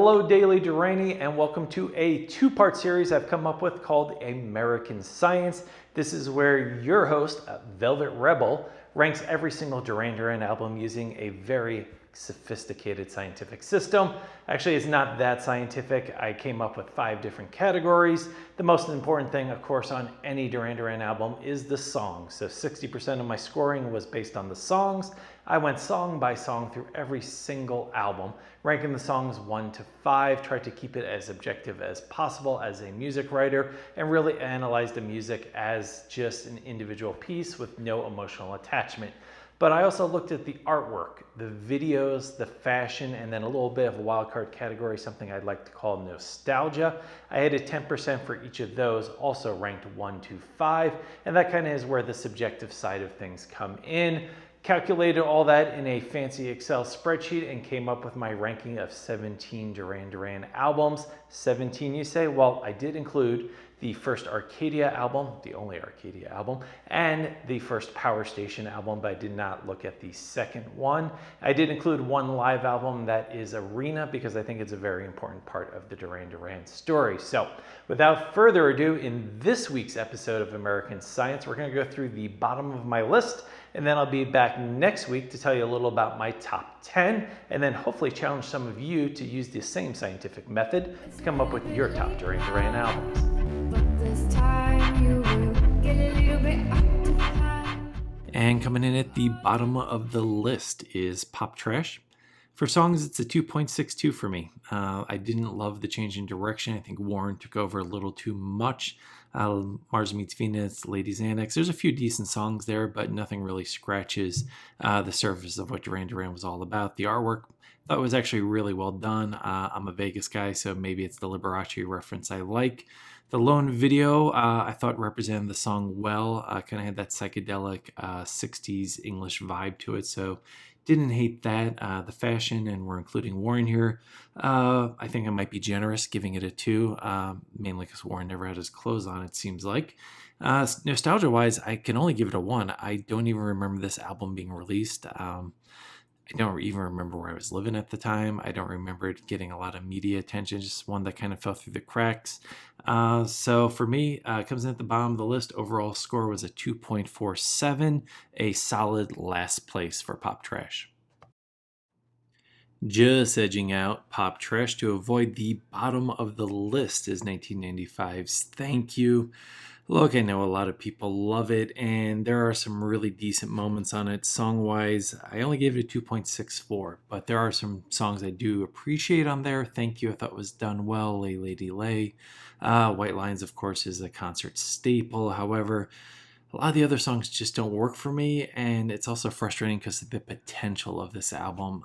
Hello, Daily Duranie, and welcome to a two-part series I've come up with called American Science. This is where your host, Velvet Rebel, ranks every single Duran Duran album using a very sophisticated scientific system. Actually, it's not that scientific. I came up with 5 different categories. The most important thing, of course, on any Duran Duran album is the songs. So 60% of my scoring was based on the songs. I went song by song through every single album, ranking the songs 1 to 5, tried to keep it as objective as possible as a music writer, and really analyzed the music as just an individual piece with no emotional attachment. But I also looked at the artwork, the videos, the fashion, and then a little bit of a wildcard category, something I'd like to call nostalgia. I had a 10% for each of those, also ranked 1 to 5, and that kind of is where the subjective side of things come in. Calculated all that in a fancy Excel spreadsheet and came up with my ranking of 17 Duran Duran albums. 17, you say? Well, I did include the first Arcadia album, the only Arcadia album, and the first Power Station album, but I did not look at the second one. I did include one live album, that is Arena, because I think it's a very important part of the Duran Duran story. So without further ado, in this week's episode of American Science, we're going to go through the bottom of my list, and then I'll be back next week to tell you a little about my top 10, and then hopefully challenge some of you to use the same scientific method to come up with your top Duran Duran albums. And coming in at the bottom of the list is Pop Trash. For songs, it's a 2.62 for me. I didn't love the change in direction. I think Warren took over a little too much. Mars Meets Venus, Ladies Annex. There's a few decent songs there, but nothing really scratches the surface of what Duran Duran was all about. The artwork, I thought was actually really well done. I'm a Vegas guy, so maybe it's the Liberace reference I like. The lone video, I thought represented the song well. Kind of had that psychedelic 60s English vibe to it, so didn't hate that. The fashion, and we're including Warren here, I think I might be generous giving it a 2, mainly because Warren never had his clothes on, it seems like. Nostalgia-wise, I can only give it a 1. I don't even remember this album being released. I don't even remember where I was living at the time. I don't remember it getting a lot of media attention, just one that kind of fell through the cracks. So for me, it comes in at the bottom of the list. Overall score was a 2.47, a solid last place for Pop Trash. Just edging out Pop Trash to avoid the bottom of the list is 1995's Thank You. Look, I know a lot of people love it, and there are some really decent moments on it. Song-wise, I only gave it a 2.64, but there are some songs I do appreciate on there. Thank You, I thought was done well. Lay Lady Lay. White Lines, of course, is a concert staple. However, a lot of the other songs just don't work for me, and it's also frustrating because of the potential of this album.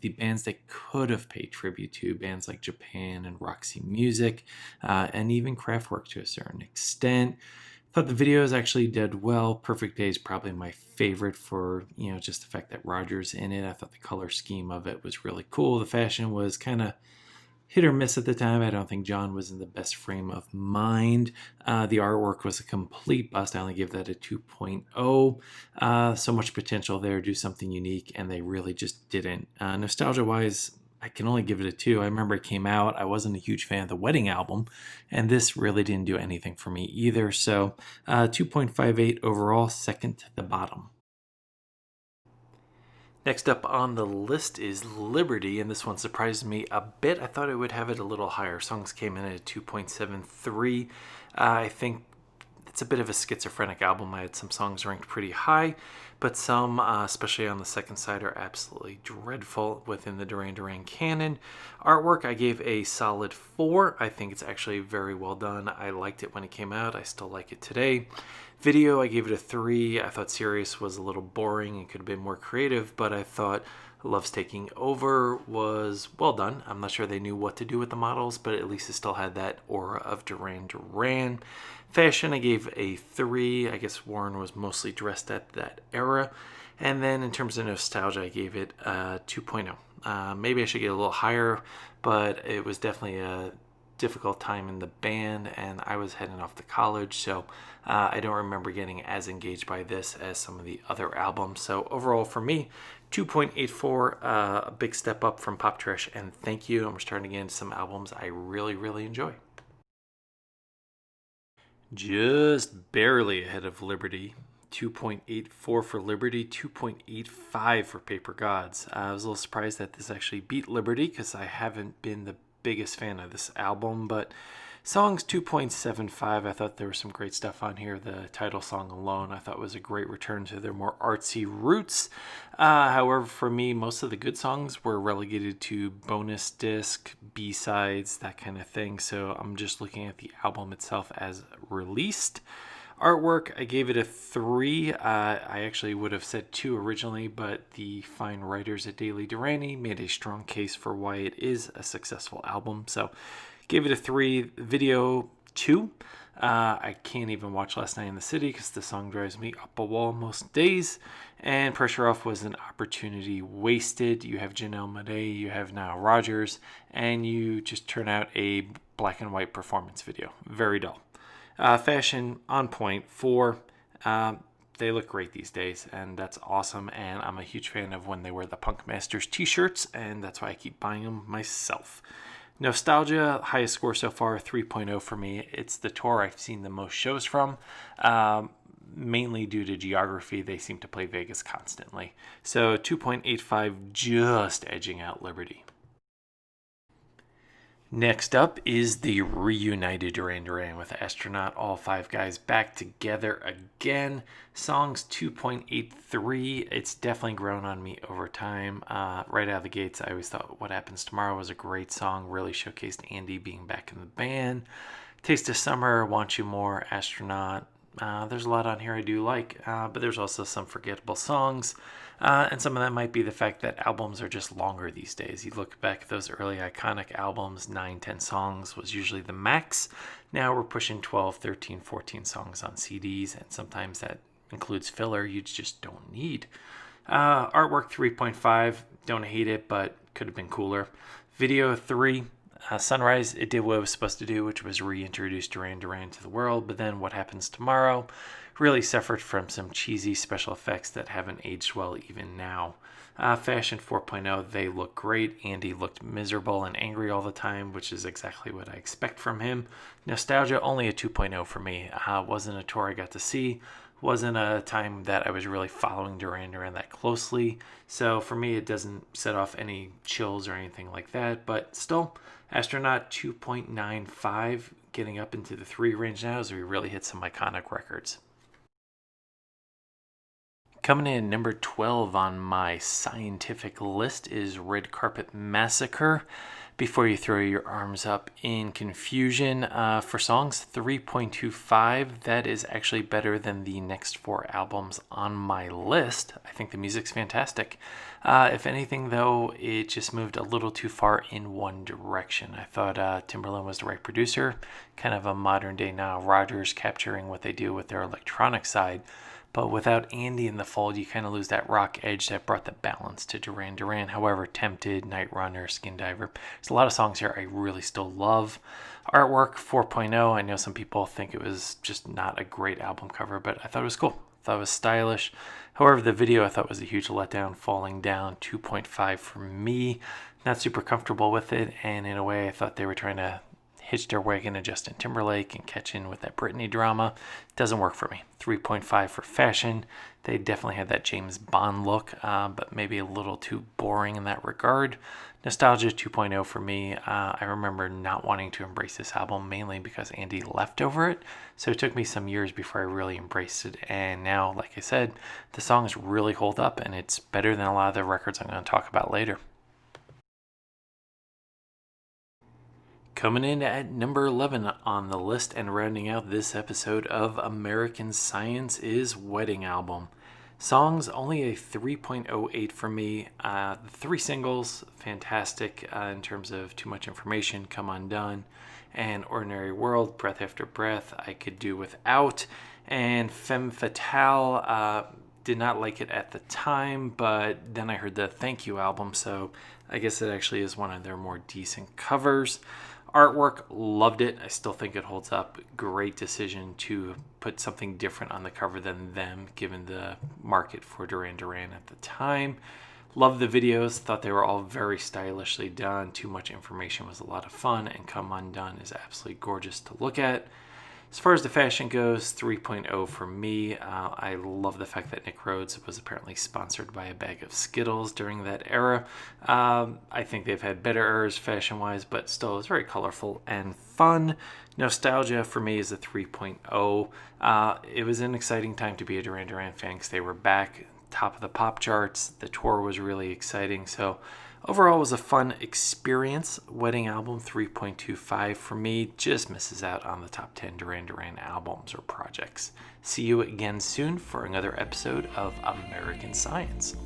The bands that could have paid tribute to, bands like Japan and Roxy Music, and even Kraftwerk to a certain extent. I thought the videos actually did well. Perfect Day is probably my favorite for, just the fact that Roger's in it. I thought the color scheme of it was really cool. The fashion was kind of hit or miss at the time. I don't think John was in the best frame of mind. The artwork was a complete bust. I only give that a 2.0. So much potential there, do something unique, and they really just didn't. Nostalgia-wise, I can only give it a 2. I remember it came out. I wasn't a huge fan of the Wedding album, and this really didn't do anything for me either. So 2.58 overall, second to the bottom. Next up on the list is Liberty, and this one surprised me a bit. I thought I would have it a little higher. Songs came in at a 2.73. I think it's a bit of a schizophrenic album. I had some songs ranked pretty high, but some, especially on the second side, are absolutely dreadful within the Duran Duran canon. Artwork, I gave a solid 4. I think it's actually very well done. I liked it when it came out. I still like it today. Video, I gave it a 3. I thought Sirius was a little boring and could have been more creative, but I thought Love's Taking Over was well done. I'm not sure they knew what to do with the models, but at least it still had that aura of Duran Duran. Fashion, I gave a 3. I guess Warren was mostly dressed at that era. And then in terms of nostalgia, I gave it a 2.0. Maybe I should get a little higher, but it was definitely a difficult time in the band, and I was heading off to college, so I don't remember getting as engaged by this as some of the other albums. So overall for me, 2.84, a big step up from Pop Trash and Thank You. And we're starting to get into some albums I really, really enjoy. Just barely ahead of Liberty. 2.84 for Liberty, 2.85 for Paper Gods. I was a little surprised that this actually beat Liberty because I haven't been the biggest fan of this album, but songs 2.75. I thought there was some great stuff on here. The title song alone I thought was a great return to their more artsy roots. However, for me, most of the good songs were relegated to bonus disc, B-sides, that kind of thing. So I'm just looking at the album itself as released. Artwork, I gave it a 3. I actually would have said 2 originally, but the fine writers at Daily Duranie made a strong case for why it is a successful album. So gave it a 3. Video, 2. I can't even watch Last Night in the City because the song drives me up a wall most days. And Pressure Off was an opportunity wasted. You have Janelle Monáe, you have Nile Rodgers, and you just turn out a black and white performance video. Very dull. Fashion on point. 4. They look great these days, and that's awesome. And I'm a huge fan of when they wear the Punk Masters t-shirts, and that's why I keep buying them myself. Nostalgia, highest score so far, 3.0 for me. It's the tour I've seen the most shows from, mainly due to geography. They seem to play Vegas constantly. So 2.85, just edging out Liberty. Next up is the reunited Duran Duran with Astronaut, all 5 guys back together again. Songs 2.83. It's definitely grown on me over time. Right out of the gates, I always thought What Happens Tomorrow was a great song, really showcased Andy being back in the band. Taste of Summer, Want You More, Astronaut. There's a lot on here I do like, but there's also some forgettable songs. And some of that might be the fact that albums are just longer these days. You look back at those early iconic albums, 9, 10 songs was usually the max. Now we're pushing 12, 13, 14 songs on CDs, and sometimes that includes filler you just don't need. Artwork 3.5, don't hate it, but could have been cooler. Video 3. Sunrise, it did what it was supposed to do, which was reintroduce Duran Duran to the world, but then What Happens Tomorrow really suffered from some cheesy special effects that haven't aged well even now. Fashion 4.0, they look great. Andy looked miserable and angry all the time, which is exactly what I expect from him. Nostalgia, only a 2.0 for me. Wasn't a tour I got to see. Wasn't a time that I was really following Duran Duran that closely. So for me, it doesn't set off any chills or anything like that. But still, Astronaut 2.95, getting up into the 3 range now as we really hit some iconic records. Coming in number 12 on my scientific list is Red Carpet Massacre. Before you throw your arms up in confusion, for songs 3.25, that is actually better than the next 4 albums on my list. I think the music's fantastic. If anything, though, it just moved a little too far in one direction. I thought Timbaland was the right producer, kind of a modern day Nile Rodgers, capturing what they do with their electronic side. But without Andy in the fold, you kind of lose that rock edge that brought the balance to Duran Duran. However, Tempted, Night Runner, Skin Diver, there's a lot of songs here I really still love. Artwork 4.0. I know some people think it was just not a great album cover, but I thought it was cool. I thought it was stylish. However, the video I thought was a huge letdown, falling down 2.5 for me. Not super comfortable with it, and in a way I thought they were trying to hitch their wagon to Justin Timberlake and catch in with that Britney drama. Doesn't work for me. 3.5 for fashion. They definitely had that James Bond look, but maybe a little too boring in that regard. Nostalgia 2.0 for me. I remember not wanting to embrace this album mainly because Andy left over it. So it took me some years before I really embraced it. And now, like I said, the songs really hold up, and it's better than a lot of the records I'm going to talk about later. Coming in at number 11 on the list and rounding out this episode of American Science is Wedding Album. Songs, only a 3.08 for me. The 3 singles, fantastic in terms of Too Much Information, Come Undone, and Ordinary World, Breath After Breath, I Could Do Without. And Femme Fatale, did not like it at the time, but then I heard the Thank You album, so I guess it actually is one of their more decent covers. Artwork, loved it. I still think it holds up. Great decision to put something different on the cover than them, given the market for Duran Duran at the time. Loved the videos, thought they were all very stylishly done. Too Much Information was a lot of fun, and Come Undone is absolutely gorgeous to look at. As far as the fashion goes, 3.0 for me. I love the fact that Nick Rhodes was apparently sponsored by a bag of Skittles during that era. I think they've had better eras fashion-wise, but still it's very colorful and fun. Nostalgia for me is a 3.0. It was an exciting time to be a Duran Duran fan because they were back, top of the pop charts. The tour was really exciting, so overall, it was a fun experience. Wedding album, 3.25 for me. Just misses out on the top 10 Duran Duran albums or projects. See you again soon for another episode of American Science.